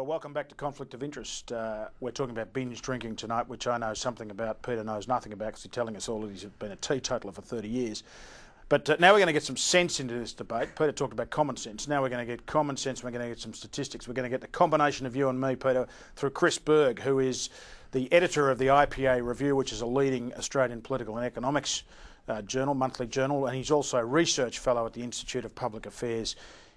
Well, welcome back to Conflict of Interest. We're talking about binge drinking tonight, which I know something about. Peter knows nothing about because he's telling us all that he's been a teetotaler for 30 years. But now we're going to get some sense into this debate. Peter talked about common sense. Now we're going to get common sense. We're going to get some statistics. We're going to get the combination of you and me, Peter, through Chris Berg, who is the editor of the IPA Review, which is a leading Australian political and economics journal, monthly journal, and he's also a research fellow at the Institute of Public Affairs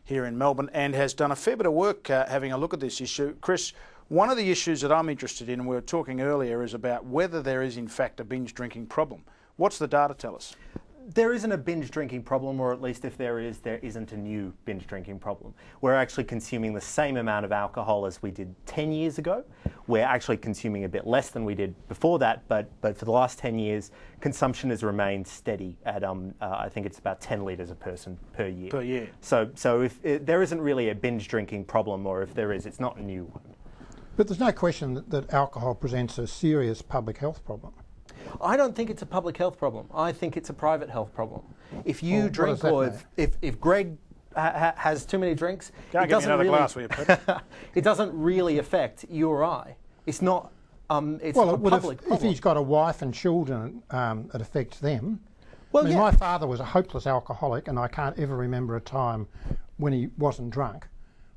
here in Melbourne and has done a fair bit of work having a look at this issue. Chris, one of the issues that I'm interested in, and we were talking earlier, is about whether there is in fact a binge drinking problem. What's the data tell us? There isn't a binge drinking problem, or at least if there is, there isn't a new binge drinking problem. We're actually consuming the same amount of alcohol as we did 10 years ago. We're actually consuming a bit less than we did before that, but for the last 10 years, consumption has remained steady at, I think it's about 10 litres a person per year. Per year. So if there isn't really a binge drinking problem, or if there is, it's not a new one. But there's no question that alcohol presents a serious public health problem. I don't think it's a public health problem. I think it's a private health problem. If you drink, or if Greg has too many drinks, it doesn't really, glass, will you, it doesn't really affect you or I. It's not. It's well, a public problem. If he's got a wife and children, it affects them. Well, I mean, yeah. My father was a hopeless alcoholic, and I can't ever remember a time when he wasn't drunk,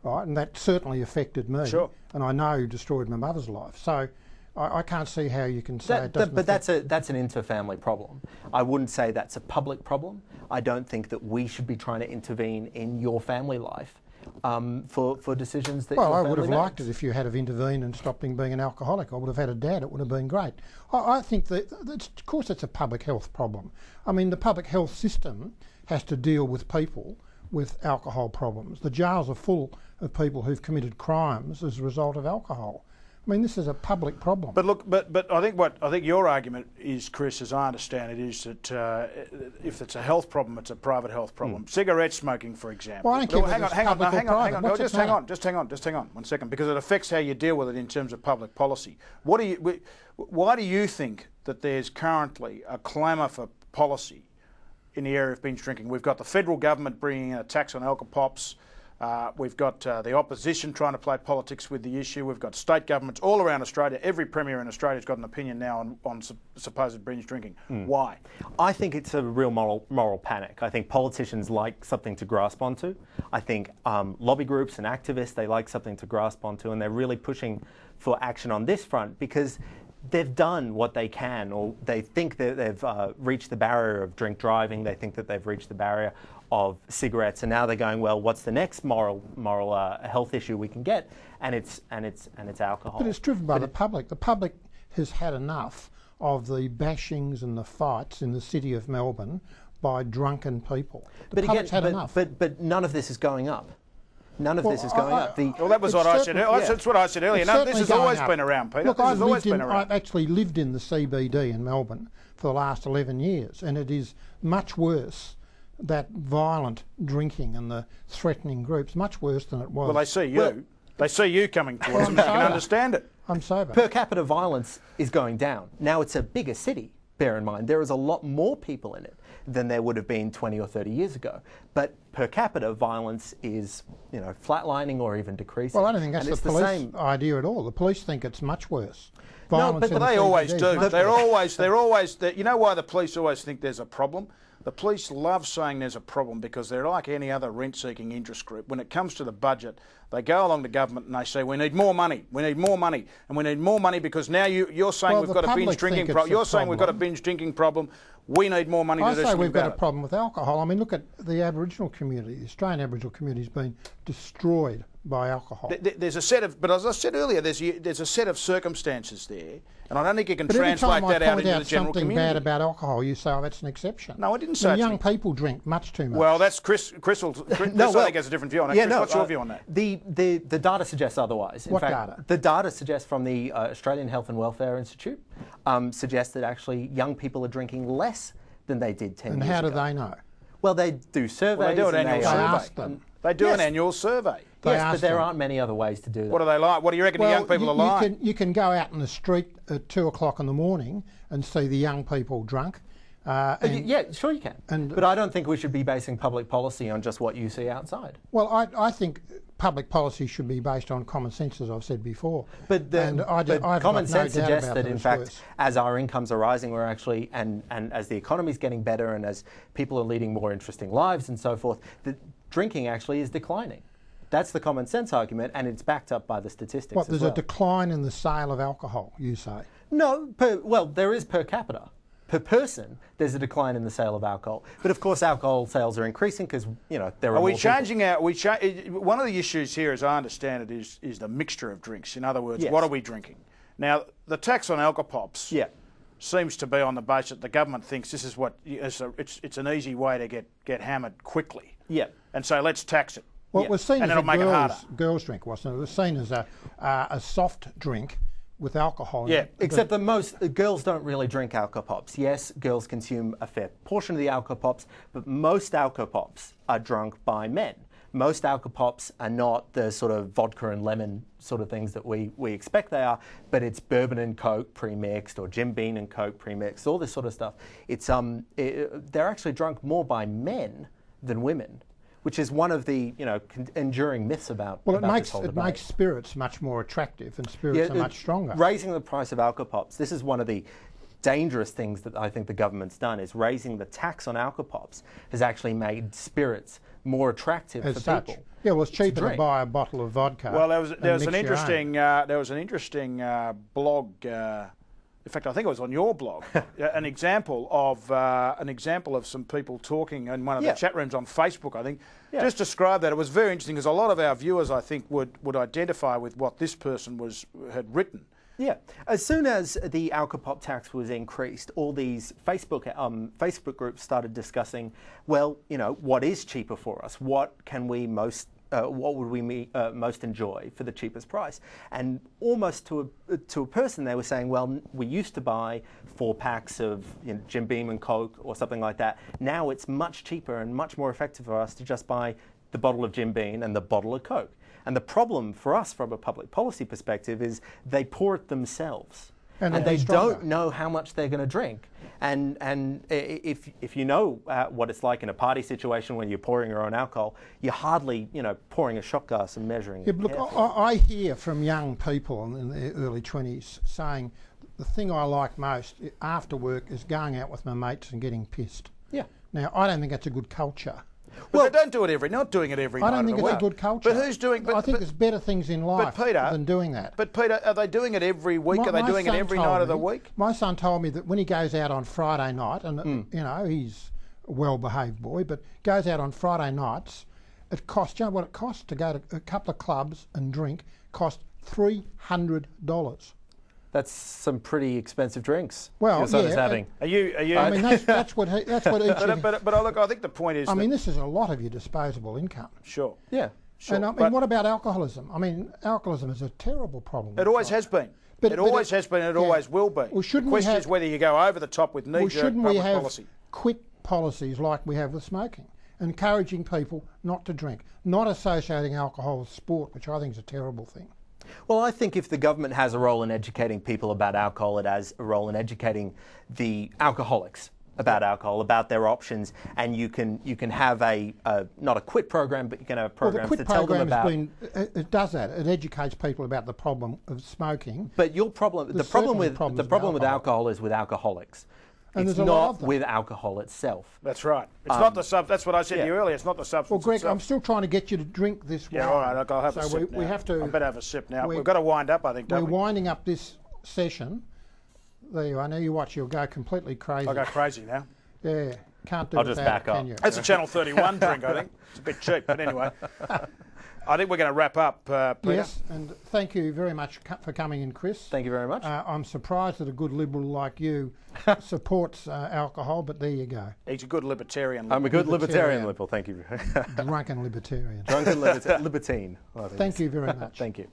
right? And that certainly affected me. Sure. And I know destroyed my mother's life. So I can't see how you can say it doesn't. But that's an interfamily problem. I wouldn't say that's a public problem. I don't think that we should be trying to intervene in your family life for decisions that. Well, your I family would have makes. liked it if you had have intervened and stopped him being an alcoholic. I would have had a dad. It would have been great. I think that, of course, it's a public health problem. I mean, the public health system has to deal with people with alcohol problems. The jails are full of people who've committed crimes as a result of alcohol. I mean, this is a public problem. But look, but I think your argument is, Chris, as I understand it, is that if it's a health problem, it's a private health problem. Cigarette smoking, for example. Well, I don't care hang on, just hang on 1 second, because it affects how you deal with it in terms of public policy. Why do you think that there's currently a clamour for policy in the area of binge drinking? We've got the federal government bringing in a tax on alcopops. We've got the opposition trying to play politics with the issue. We've got state governments all around Australia. Every premier in Australia's got an opinion now on supposed binge drinking. Why? I think it's a real moral panic. I think politicians like something to grasp onto. I think lobby groups and activists, they like something to grasp onto, and they're really pushing for action on this front because they've done what they can, or they think that they've reached the barrier of drink driving. They think that they've reached the barrier of cigarettes, and now they're going, well, what's the next moral health issue we can get? And it's alcohol. But it's driven by the public. The public has had enough of the bashings and the fights in the city of Melbourne by drunken people. The public's had enough. But none of this is going up. None of this is going up. Well, that was what I said. That's what I said earlier. No, this has always been around, Peter. Look, I've actually lived in the CBD in Melbourne for the last 11 years, and it is much worse. That violent drinking and the threatening groups, much worse than it was. Well, they see you. Well, they see you coming towards them. You can understand it. I'm sober. Per capita violence is going down. Now it's a bigger city, bear in mind. There is a lot more people in it than there would have been 20 or 30 years ago. But per capita violence is, flatlining or even decreasing. Well, I don't think that's the police idea at all. The police think it's much worse. Violence but they always do. They're always. You know why the police always think there's a problem? The police love saying there's a problem because they're like any other rent-seeking interest group. When it comes to the budget, they go along to government and they say, we need more money, we need more money, and we need more money because now you're saying we've got a binge drinking problem. You're saying we've got a binge drinking problem. We need more money to do something about it. I say we've got a problem with alcohol. I mean, look at the Aboriginal community. The Australian Aboriginal community has been destroyed by alcohol. There's a set of, but as I said earlier, there's a set of circumstances there, and I don't think you can translate that out into the general community. Something bad about alcohol, you say, oh, that's an exception. No, I didn't say young people drink much too much. Well, that's Chris I think has a different view on that. Yeah, Chris, what's your view on that? The data suggests otherwise. What data? The data suggests from the Australian Health and Welfare Institute suggests that actually young people are drinking less than they did 10 years ago. And how do they know? Well, they do surveys. Well, they do an annual survey. Ask them. They do an annual survey. Yes, but there aren't many other ways to do that. What are they like? What do you reckon the young people are like? You can go out in the street at 2 o'clock in the morning and see the young people drunk. Yeah, sure you can. But I don't think we should be basing public policy on just what you see outside. Well, I think public policy should be based on common sense, as I've said before. But common sense suggests that, in fact, as our incomes are rising, we're actually, and as the economy is getting better and as people are leading more interesting lives and so forth, that drinking actually is declining. That's the common sense argument, and it's backed up by the statistics. What, there's a decline in the sale of alcohol, you say? No, well, there is per capita. Per person, there's a decline in the sale of alcohol. But of course, alcohol sales are increasing because, you know, there are more people. One of the issues here, as I understand it, is the mixture of drinks. In other words, Yes. what are we drinking? Now, the tax on alcopops seems to be on the basis that the government thinks this is what it's an easy way to get hammered quickly. Yeah. And so let's tax it. Well, it was seen and as it'll make it harder. girls' drink, wasn't it? It was seen as a soft drink with alcohol in it. Except that most girls don't really drink alcopops. Yes, girls consume a fair portion of the alcopops, but most alcopops are drunk by men. Most alcopops are not the sort of vodka and lemon sort of things that we expect they are, but it's bourbon and Coke pre-mixed or Jim Beam and Coke pre-mixed, all this sort of stuff. It's they're actually drunk more by men than women, which is one of the enduring myths about. Well, this whole it debate. makes spirits much more attractive, and spirits are much stronger. Raising the price of alcopops. This is one of the dangerous things that I think the government's done. Is raising the tax on alcopops has actually made spirits more attractive as for such. people. Yeah, well, it's cheaper to drink. buy a bottle of vodka. Well, there was an interesting blog. In fact, I think it was on your blog. an example of some people talking in one of the chat rooms on Facebook. I think just describe that. It was very interesting because a lot of our viewers, I think, would identify with what this person had written. Yeah. As soon as the alcopop tax was increased, all these Facebook groups started discussing, well, what is cheaper for us? What can we what would we most enjoy for the cheapest price? And almost to a person, they were saying, well, we used to buy 4 packs of Jim Beam and Coke or something like that. Now it's much cheaper and much more effective for us to just buy the bottle of Jim Beam and the bottle of Coke. And the problem for us from a public policy perspective is they pour it themselves. And they don't know how much they're going to drink. And if you know what it's like in a party situation when you're pouring your own alcohol, you're hardly pouring a shot glass and measuring it. Look, I hear from young people in their early 20s saying the thing I like most after work is going out with my mates and getting pissed. Yeah. Now, I don't think that's a good culture. Well, they don't do it not doing it every night. I don't think it's a good culture. But who's doing? I think there's better things in life than doing that. But Peter, are they doing it every week? Are they doing it every night of the week? My son told me that when he goes out on Friday night, and he's a well-behaved boy, but goes out on Friday nights, it costs. You know what it costs to go to a couple of clubs and drink? Costs $300. That's some pretty expensive drinks. Well, your son is having. Are you? I mean, that's what each. But look, I think the point is. I mean, this is a lot of your disposable income. Sure. Yeah. Sure. And I mean, what about alcoholism? I mean, alcoholism is a terrible problem. It always has been. It always has been. It always will be. Well, the question is whether you go over the top with knee-jerk public policy. Quick policies like we have with smoking, encouraging people not to drink, not associating alcohol with sport, which I think is a terrible thing. Well, I think if the government has a role in educating people about alcohol, it has a role in educating the alcoholics about alcohol, about their options, and you can have not a quit program, but you can have programs to tell them about. It does that. It educates people about the problem of smoking. But the problem with alcohol is with alcoholics. And it's not with alcohol itself. That's right. It's not the That's what I said to you earlier. It's not the substance. Well, Greg, itself. I'm still trying to get you to drink this wine. Yeah, all right. I'll have a sip now. We have to. I better have a sip now. We've got to wind up, I think. We're winding up this session. There you are. Now you watch. You'll go completely crazy. I'll go crazy now. Yeah, can't do I'll without just back it, up. can you? That's a Channel 31 drink, I think. It's a bit cheap, but anyway. I think we're going to wrap up, Peter. Yes, and thank you very much for coming in, Chris. Thank you very much. I'm surprised that a good liberal like you supports alcohol, but there you go. He's a good libertarian. I'm a good libertarian liberal, thank you. Drunken libertarian. Drunken libertine. Thank you very much. Thank you.